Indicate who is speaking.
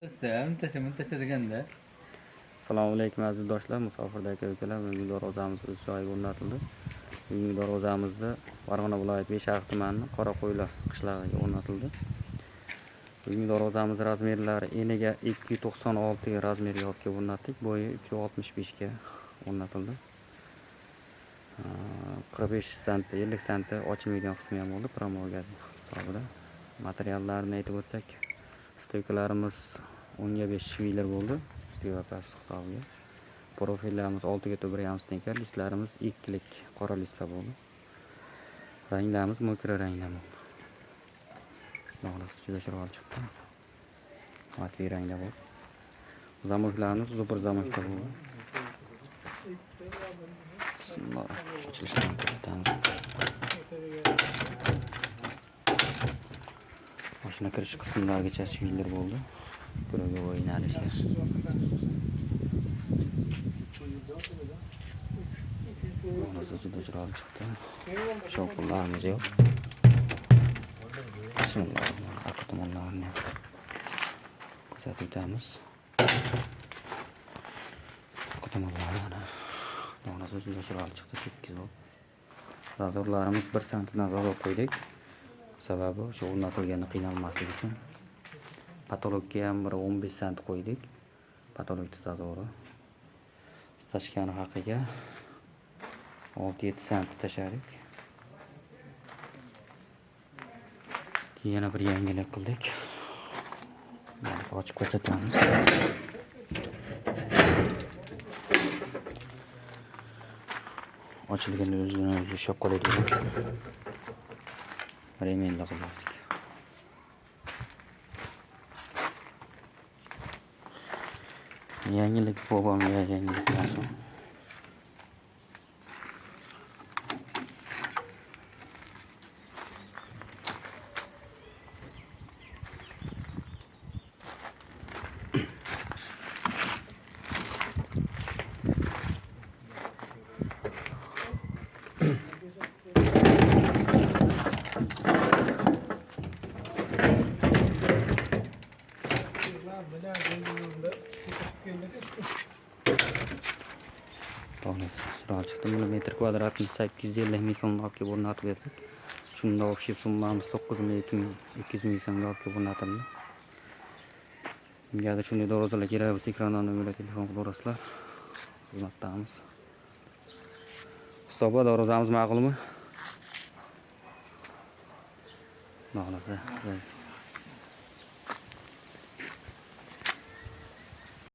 Speaker 1: Muntasha deganda.
Speaker 2: Assalomu alaykum aziz do'stlar, musofirda aka-ukalar, bugungi darvozamiz o'z joyiga o'rnatildi. Bugungi darvozamizda Farg'ona viloyati Beshariq tumani Qoraqo'ylar qishlog'iga o'rnatildi. Bugungi darvozamiz razmerlari eniga 296 ga razmer yopga o'rnatdik, bo'yi 365 ga o'rnatildi. 45 sm, 50 sm ochilmagan qismi ham bo'ldi, promoga hisobida. Materiallarni aytib o'tsak, stoykalarimiz 10 ga 5 shviylar bo'ldi. PVPS hisobiga. Profillarimiz 6 ga 1,5 tenkar, listlarimiz 2lik qora listlar bo'ldi. Ranglarimiz mo'kra ranglar bo'ldi. Bog'lasi juda chiroyli chiqdi. Matviy rangda bo'ldi. Zamoklarimiz super zamoklar bo'ldi. Bismillah. Ochilishdan ko'rsatamiz. Mashina kirish qismlarigacha shviylar bo'ldi. Birovga o'ynalishga. Bog'lasi juda chiroyli chiqdi. Shovqinlarimiz yo'q. Bismillah. Arqa tomonlarni ko'rsatib o'tamiz. Arqa tomonlari mana. Bog'lasi juda chiroyli chiqdi, 8 bo'ldi. Zazorlarimiz 1 sm nazar qo'ydik. Sababi o'sha o'rnatilganda qiynalmaslik uchun. Patologga ham bir 15 sm qo'ydik. Patologni zazori. Tashkani haqiga 6-7 sm tashladik. Yana bir yangilik qildik. Mana ochib ko'rsatamiz. Ochilganda o'zi shok qoladi. Remenla qildik. Yangilik bo'lgan yangilik narsa. Chiroyli chiqdi. Buni metr kvadratni 850 ming so'mga o'rnatib berdik. Shunda общий summamiz 9,200 ming so'mga o'rnatildi. Kimgadir shunday darvozalar kerak bo'lsa, ekrandan nomerga telefon qilib o'rasizlar. Xizmatdamiz. Ustoba, darvozamiz ma'qulmi? Bog'lasa.